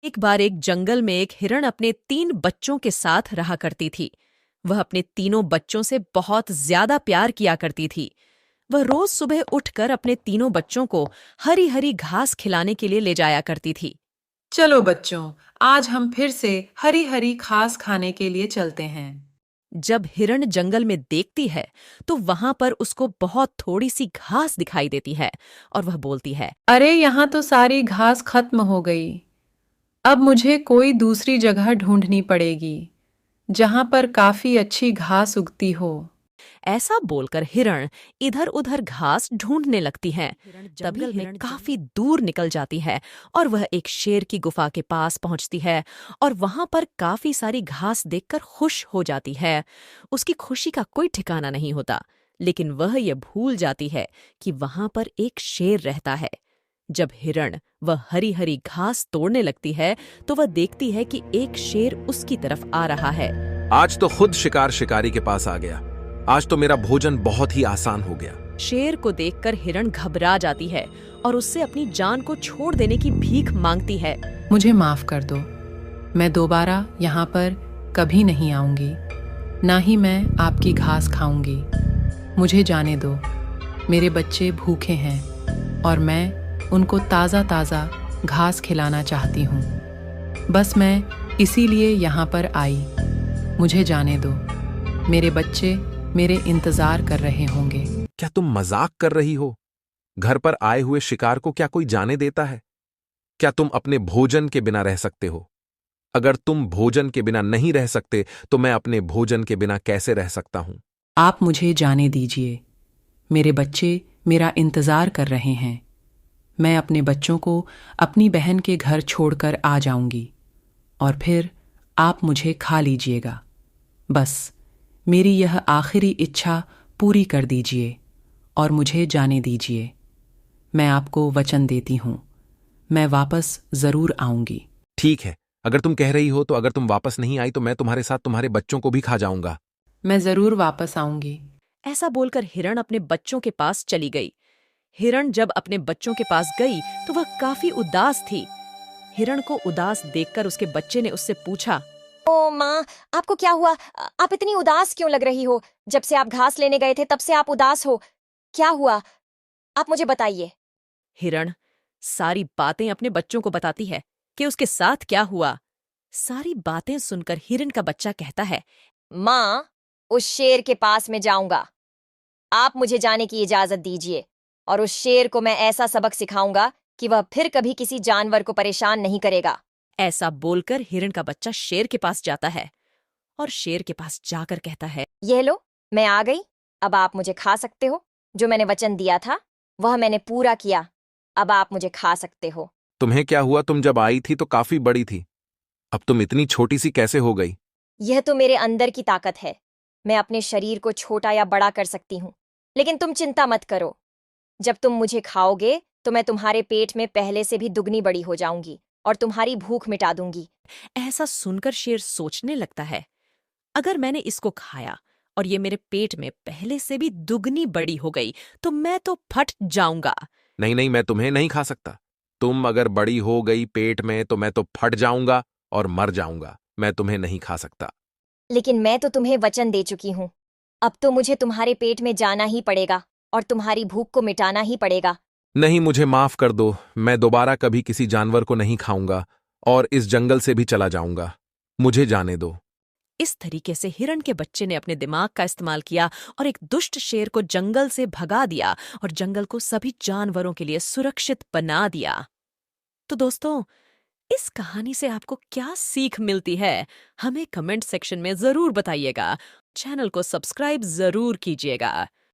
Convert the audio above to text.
एक बार एक जंगल में एक हिरण अपने 3 बच्चों के साथ रहा करती थी। वह अपने तीनों बच्चों से बहुत ज्यादा प्यार किया करती थी। वह रोज सुबह उठकर अपने तीनों बच्चों को हरी हरी घास खिलाने के लिए ले जाया करती थी। चलो बच्चों, आज हम फिर से हरी हरी घास खाने के लिए चलते हैं। जब हिरण जंगल में देखती है तो वहां पर उसको बहुत थोड़ी सी घास दिखाई देती है और वह बोलती है। अरे, यहाँ तो सारी घास खत्म हो गई। अब मुझे कोई दूसरी जगह ढूंढनी पड़ेगी जहाँ पर काफी अच्छी घास उगती हो। ऐसा बोलकर हिरण इधर उधर घास ढूंढने लगती है। तभी हिरण काफी दूर निकल जाती है और वह एक शेर की गुफा के पास पहुंचती है और वहां पर काफी सारी घास देखकर खुश हो जाती है। उसकी खुशी का कोई ठिकाना नहीं होता, लेकिन वह ये भूल जाती है कि वहां पर एक शेर रहता है। जब हिरण वह हरी हरी घास तोड़ने लगती है तो वह देखती है कि एक शेर उसकी तरफ आ रहा है। आज तो खुद शिकार शिकारी के पास आ गया। आज तो मेरा भोजन बहुत ही आसान हो गया। शेर को देखकर हिरण घबरा जाती है और उससे अपनी जान को छोड़ देने की भीख मांगती है। मुझे माफ कर दो। मैं दोबारा यहाँ पर कभी नहीं आऊंगी। ना ही मैं आपकी घास खाऊंगी। मुझे जाने दो। मेरे बच्चे भूखे हैं और मैं उनको ताज़ा ताज़ा घास खिलाना चाहती हूँ। बस मैं इसीलिए यहाँ पर आई। मुझे जाने दो। मेरे बच्चे मेरे इंतजार कर रहे होंगे। क्या तुम मजाक कर रही हो? घर पर आए हुए शिकार को क्या कोई जाने देता है? क्या तुम अपने भोजन के बिना रह सकते हो? अगर तुम भोजन के बिना नहीं रह सकते तो मैं अपने भोजन के बिना कैसे रह सकता हूं? आप मुझे जाने दीजिए। मेरे बच्चे मेरा इंतजार कर रहे हैं। मैं अपने बच्चों को अपनी बहन के घर छोड़कर आ जाऊंगी और फिर आप मुझे खा लीजिएगा। बस मेरी यह आखिरी इच्छा पूरी कर दीजिए और मुझे जाने दीजिए। मैं आपको वचन देती हूँ, मैं वापस जरूर आऊंगी। ठीक है, अगर तुम कह रही हो तो अगर तुम वापस नहीं आई तो मैं तुम्हारे साथ तुम्हारे बच्चों को भी खा जाऊंगा। मैं जरूर वापस आऊंगी। ऐसा बोलकर हिरण अपने बच्चों के पास चली गई। हिरण जब अपने बच्चों के पास गई तो वह काफी उदास थी। हिरण को उदास देखकर उसके बच्चे ने उससे पूछा। ओ माँ, आपको क्या हुआ? आप इतनी उदास क्यों लग रही हो? जब से आप घास लेने गए थे तब से आप उदास हो। क्या हुआ? आप मुझे बताइए। हिरण सारी बातें अपने बच्चों को बताती है कि उसके साथ क्या हुआ। सारी बातें सुनकर हिरण का बच्चा कहता है। माँ, उस शेर के पास मैं जाऊंगा। आप मुझे जाने की इजाजत दीजिए और उस शेर को मैं ऐसा सबक सिखाऊंगा कि वह फिर कभी किसी जानवर को परेशान नहीं करेगा। ऐसा बोलकर हिरण का बच्चा शेर के पास जाता है और शेर के पास जाकर कहता है। यह लो, मैं आ गई। अब आप मुझे खा सकते हो। जो मैंने वचन दिया था वह मैंने पूरा किया। अब आप मुझे खा सकते हो। तुम्हें क्या हुआ? तुम जब आई थी तो काफी बड़ी थी, अब तुम इतनी छोटी सी कैसे हो गई? यह तो मेरे अंदर की ताकत है। मैं अपने शरीर को छोटा या बड़ा कर सकती हूँ। लेकिन तुम चिंता मत करो। जब तुम मुझे खाओगे तो मैं तुम्हारे पेट में पहले से भी दुगनी बड़ी हो जाऊंगी और तुम्हारी भूख मिटा दूंगी। ऐसा सुनकर शेर सोचने लगता है, अगर मैंने इसको खाया और ये मेरे पेट में पहले से भी दुगनी बड़ी हो गई तो मैं तो फट जाऊंगा। नहीं नहीं, मैं तुम्हें नहीं खा सकता। तुम अगर बड़ी हो गई पेट में तो मैं तो फट जाऊंगा और मर जाऊंगा। मैं तुम्हें नहीं खा सकता। लेकिन मैं तो तुम्हें वचन दे चुकी हूँ। अब तो मुझे तुम्हारे पेट में जाना ही पड़ेगा और तुम्हारी भूख को मिटाना ही पड़ेगा। नहीं, मुझे माफ कर दो। मैं दोबारा कभी किसी जानवर को नहीं खाऊंगा और इस जंगल से भी चला जाऊंगा। मुझे जाने दो। इस तरीके से हिरण के बच्चे ने अपने दिमाग का इस्तेमाल किया और एक दुष्ट शेर को जंगल से भगा दिया और जंगल को सभी जानवरों के लिए सुरक्षित बना दिया। तो दोस्तों, इस कहानी से आपको क्या सीख मिलती है, हमें कमेंट सेक्शन में जरूर बताइएगा। चैनल को सब्सक्राइब जरूर कीजिएगा।